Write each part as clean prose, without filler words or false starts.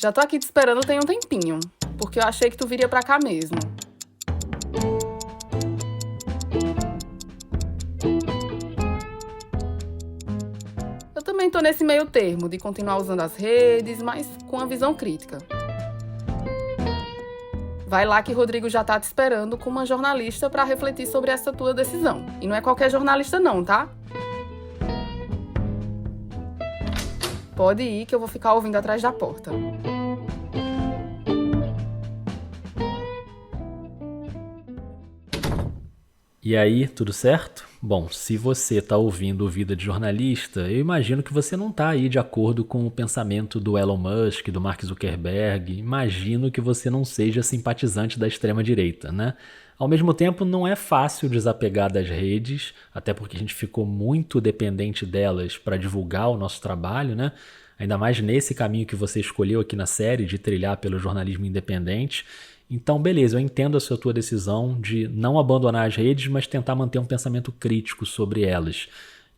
Já tô aqui te esperando tem um tempinho, porque eu achei que tu viria pra cá mesmo. Eu também tô nesse meio termo de continuar usando as redes, mas com a visão crítica. Vai lá que Rodrigo já tá te esperando com uma jornalista pra refletir sobre essa tua decisão. E não é qualquer jornalista não, tá? Pode ir que eu vou ficar ouvindo atrás da porta. E aí, tudo certo? Bom, se você está ouvindo o Vida de Jornalista, eu imagino que você não está aí de acordo com o pensamento do Elon Musk, do Mark Zuckerberg. Imagino que você não seja simpatizante da extrema-direita, né? Ao mesmo tempo, não é fácil desapegar das redes, até porque a gente ficou muito dependente delas para divulgar o nosso trabalho, né? Ainda mais nesse caminho que você escolheu aqui na série, de trilhar pelo jornalismo independente. Então, beleza, eu entendo a tua decisão de não abandonar as redes, mas tentar manter um pensamento crítico sobre elas.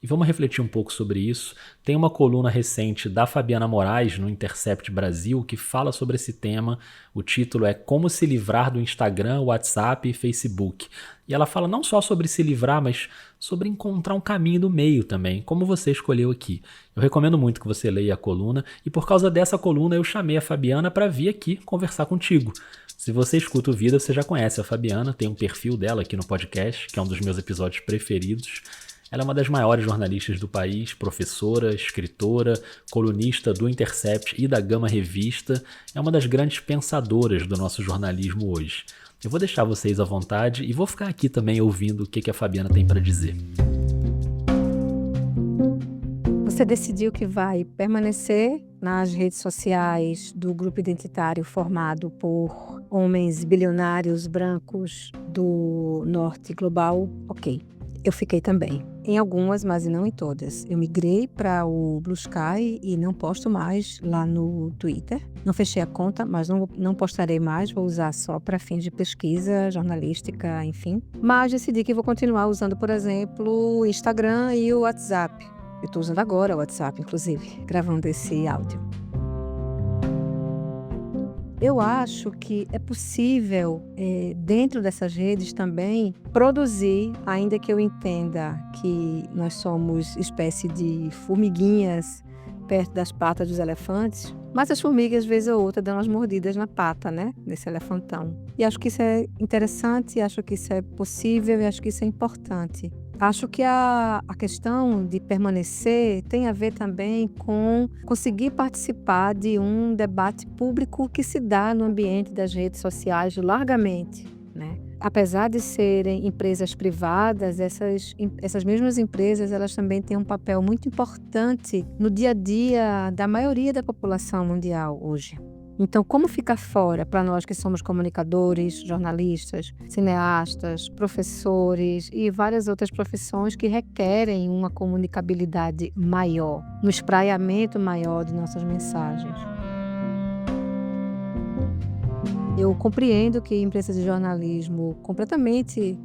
E vamos refletir um pouco sobre isso. Tem uma coluna recente da Fabiana Moraes no Intercept Brasil que fala sobre esse tema. O título é Como se livrar do Instagram, WhatsApp e Facebook. E ela fala não só sobre se livrar, mas sobre encontrar um caminho do meio também, como você escolheu aqui. Eu recomendo muito que você leia a coluna e por causa dessa coluna eu chamei a Fabiana para vir aqui conversar contigo. Se você escuta o Vida, você já conhece a Fabiana, tem um perfil dela aqui no podcast, que é um dos meus episódios preferidos. Ela é uma das maiores jornalistas do país, professora, escritora, colunista do Intercept e da Gama Revista. É uma das grandes pensadoras do nosso jornalismo hoje. Eu vou deixar vocês à vontade e vou ficar aqui também ouvindo o que a Fabiana tem para dizer. Você decidiu que vai permanecer nas redes sociais do grupo identitário formado por homens bilionários brancos do norte global? Ok. Eu fiquei também. Em algumas, mas não em todas. Eu migrei para o Blue Sky e não posto mais lá no Twitter. Não fechei a conta, mas não postarei mais. Vou usar só para fins de pesquisa, jornalística, enfim. Mas decidi que vou continuar usando, por exemplo, o Instagram e o WhatsApp. Eu estou usando agora o WhatsApp, inclusive, gravando esse áudio. Eu acho que é possível, dentro dessas redes também, produzir, ainda que eu entenda que nós somos espécie de formiguinhas perto das patas dos elefantes, mas as formigas, vez ou outra, dão umas mordidas na pata, né, desse elefantão. E acho que isso é interessante, acho que isso é possível e acho que isso é importante. Acho que a questão de permanecer tem a ver também com conseguir participar de um debate público que se dá no ambiente das redes sociais largamente, né? Apesar de serem empresas privadas, essas mesmas empresas elas também têm um papel muito importante no dia a dia da maioria da população mundial hoje. Então, como ficar fora para nós que somos comunicadores, jornalistas, cineastas, professores e várias outras profissões que requerem uma comunicabilidade maior, no espraiamento maior de nossas mensagens? Eu compreendo que empresas de jornalismo completamente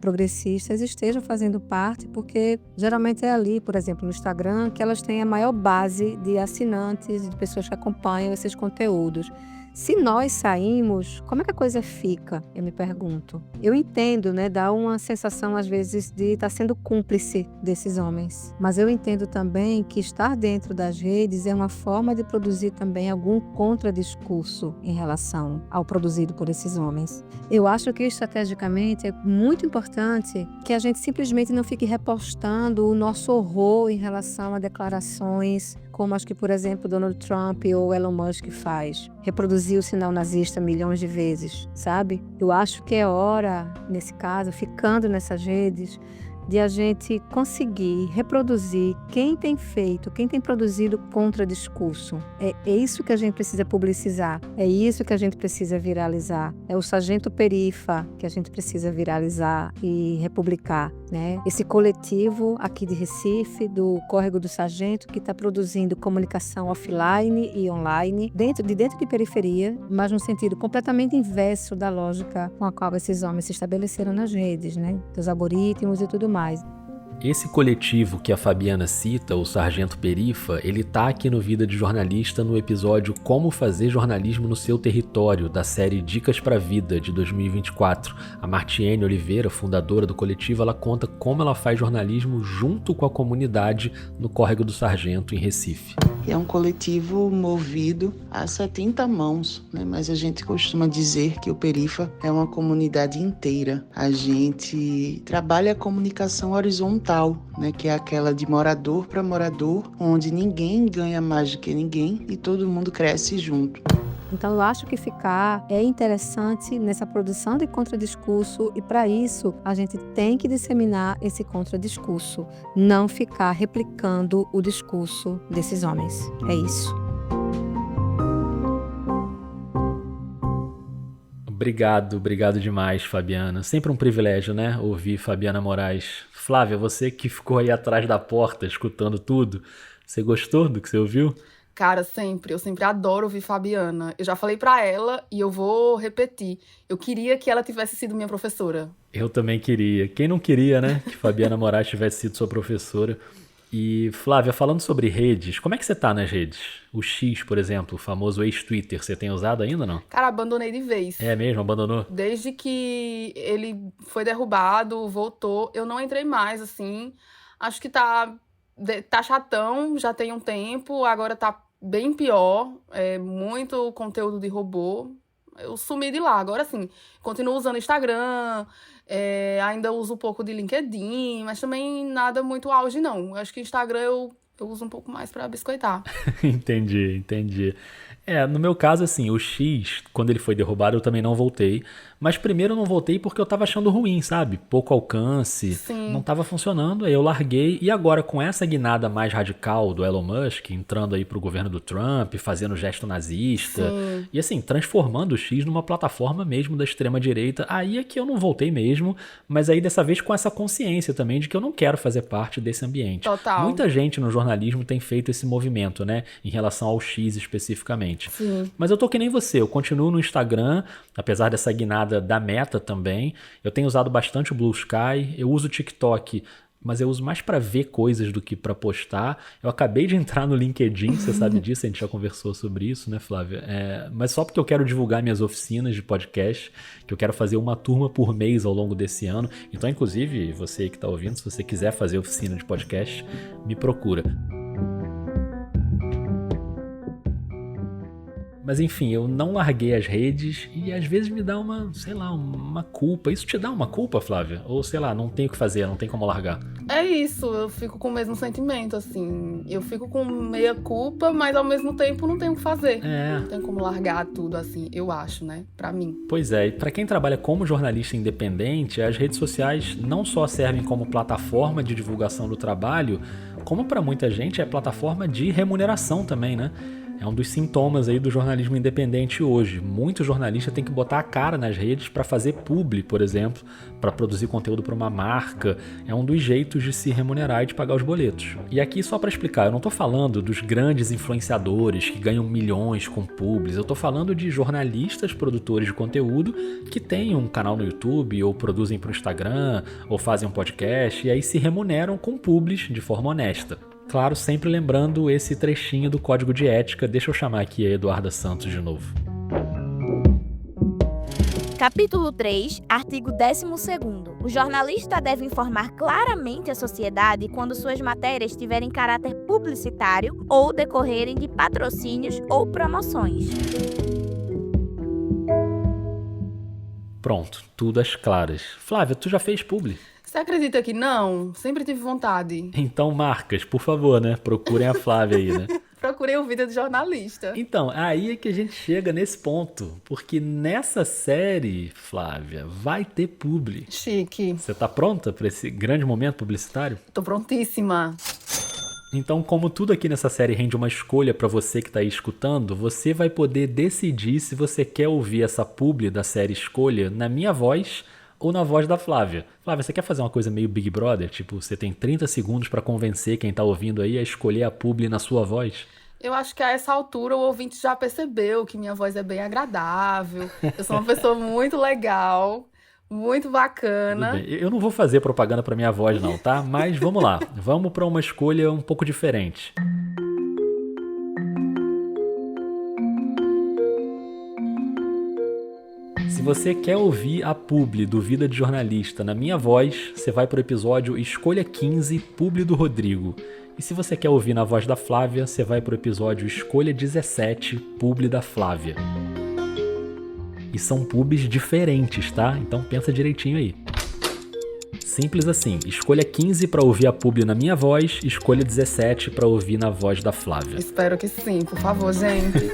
progressistas estejam fazendo parte, porque geralmente é ali, por exemplo, no Instagram, que elas têm a maior base de assinantes, de pessoas que acompanham esses conteúdos. Se nós saímos, como é que a coisa fica? Eu me pergunto. Eu entendo, né? Dá uma sensação, às vezes, de estar sendo cúmplice desses homens. Mas eu entendo também que estar dentro das redes é uma forma de produzir também algum contradiscurso em relação ao produzido por esses homens. Eu acho que, estrategicamente, é muito importante que a gente simplesmente não fique repostando o nosso horror em relação a declarações como as que, por exemplo, Donald Trump ou Elon Musk faz. Reproduzir o sinal nazista milhões de vezes, sabe? Eu acho que é hora, nesse caso, ficando nessas redes, de a gente conseguir reproduzir quem tem produzido contradiscurso. É isso que a gente precisa publicizar, é isso que a gente precisa viralizar. É o Sargento Perifa que a gente precisa viralizar e republicar, né? Esse coletivo aqui de Recife, do Córrego do Sargento, que está produzindo comunicação offline e online, dentro de periferia, mas num sentido completamente inverso da lógica com a qual esses homens se estabeleceram nas redes, né? Dos algoritmos e tudo mais. Esse coletivo que a Fabiana cita, o Sargento Perifa, ele tá aqui no Vida de Jornalista no episódio Como Fazer Jornalismo no Seu Território, da série Dicas pra Vida, de 2024. A Martiene Oliveira, fundadora do coletivo, ela conta como ela faz jornalismo junto com a comunidade no Córrego do Sargento, em Recife. É um coletivo movido a 70 mãos, né? Mas a gente costuma dizer que o Perifa é uma comunidade inteira. A gente trabalha a comunicação horizontal, né? Que é aquela de morador para morador, onde ninguém ganha mais do que ninguém e todo mundo cresce junto. Então, eu acho que ficar é interessante nessa produção de contradiscurso e, para isso, a gente tem que disseminar esse contradiscurso, não ficar replicando o discurso desses homens. É isso. Obrigado demais, Fabiana. Sempre um privilégio, né, ouvir Fabiana Moraes. Flávia, você que ficou aí atrás da porta, escutando tudo, você gostou do que você ouviu? Cara, eu sempre adoro ouvir Fabiana. Eu já falei pra ela e eu vou repetir. Eu queria que ela tivesse sido minha professora. Eu também queria. Quem não queria, né, que Fabiana Moraes tivesse sido sua professora? E, Flávia, falando sobre redes, como é que você tá nas redes? O X, por exemplo, o famoso ex-Twitter, você tem usado ainda ou não? Cara, abandonei de vez. É mesmo? Abandonou? Desde que ele foi derrubado, voltou, eu não entrei mais, assim. Acho que tá chatão, já tem um tempo, agora tá bem pior. É muito conteúdo de robô. Eu sumi de lá. Agora sim, continuo usando Instagram, ainda uso um pouco de LinkedIn, mas também nada muito auge, não. Acho que Instagram eu uso um pouco mais pra biscoitar. Entendi. No meu caso, assim, o X, quando ele foi derrubado, eu também não voltei. Mas primeiro eu não voltei porque eu tava achando ruim, sabe? Pouco alcance, Sim. não tava funcionando, aí eu larguei. E agora, com essa guinada mais radical do Elon Musk, entrando aí pro governo do Trump, fazendo gesto nazista, Sim. e assim, transformando o X numa plataforma mesmo da extrema-direita, aí é que eu não voltei mesmo, mas aí dessa vez com essa consciência também de que eu não quero fazer parte desse ambiente. Total. Muita gente no jornalismo tem feito esse movimento, né? Em relação ao X especificamente. Sim. Mas eu tô que nem você, eu continuo no Instagram, apesar dessa guinada da Meta também. Eu tenho usado bastante o Blue Sky, eu uso o TikTok, mas eu uso mais para ver coisas do que para postar. Eu acabei de entrar no LinkedIn, você sabe disso, a gente já conversou sobre isso, né, Flávia? Mas só porque eu quero divulgar minhas oficinas de podcast, que eu quero fazer uma turma por mês ao longo desse ano. Então, inclusive, você que está ouvindo, se você quiser fazer oficina de podcast, me procura. Mas enfim, eu não larguei as redes e às vezes me dá uma culpa. Isso te dá uma culpa, Flávia? Ou sei lá, não tem o que fazer, não tem como largar? É isso, eu fico com o mesmo sentimento, assim. Eu fico com meia culpa, mas ao mesmo tempo não tenho o que fazer. Não tem como largar tudo, assim, eu acho, né? Pra mim. Pois é, e pra quem trabalha como jornalista independente, as redes sociais não só servem como plataforma de divulgação do trabalho, como pra muita gente é plataforma de remuneração também, né? É um dos sintomas aí do jornalismo independente hoje. Muitos jornalistas têm que botar a cara nas redes para fazer publi, por exemplo, para produzir conteúdo para uma marca. É um dos jeitos de se remunerar e de pagar os boletos. E aqui só para explicar, eu não estou falando dos grandes influenciadores que ganham milhões com publis. Eu estou falando de jornalistas, produtores de conteúdo que têm um canal no YouTube ou produzem para o Instagram ou fazem um podcast e aí se remuneram com publis de forma honesta. Claro, sempre lembrando esse trechinho do Código de Ética. Deixa eu chamar aqui a Eduarda Santos de novo. Capítulo 3, artigo 12º. O jornalista deve informar claramente a sociedade quando suas matérias tiverem caráter publicitário ou decorrerem de patrocínios ou promoções. Pronto, tudo às claras. Flávia, tu já fez publi? Você acredita que não? Sempre tive vontade. Então, marcas, por favor, né? Procurem a Flávia aí, né? Procurei o Vida de Jornalista. Então, aí é que a gente chega nesse ponto. Porque nessa série, Flávia, vai ter publi. Chique. Você tá pronta para esse grande momento publicitário? Tô prontíssima. Então, como tudo aqui nessa série rende uma escolha para você que está aí escutando, você vai poder decidir se você quer ouvir essa publi da série Escolha na minha voz ou na voz da Flávia. Flávia, você quer fazer uma coisa meio Big Brother? Tipo, você tem 30 segundos para convencer quem tá ouvindo aí a escolher a publi na sua voz? Eu acho que a essa altura o ouvinte já percebeu que minha voz é bem agradável. Eu sou uma pessoa muito legal. Muito Tudo bacana. bem. Eu não vou fazer propaganda pra minha voz não, tá? Mas vamos lá. Vamos pra uma escolha um pouco diferente. Se você quer ouvir a publi do Vida de Jornalista na minha voz, você vai pro episódio Escolha 15, publi do Rodrigo. E se você quer ouvir na voz da Flávia, você vai pro episódio Escolha 17, publi da Flávia. E são pubs diferentes, tá? Então pensa direitinho aí. Simples assim, escolha 15 para ouvir a publi na minha voz, escolha 17 para ouvir na voz da Flávia. Espero que sim, por favor, gente.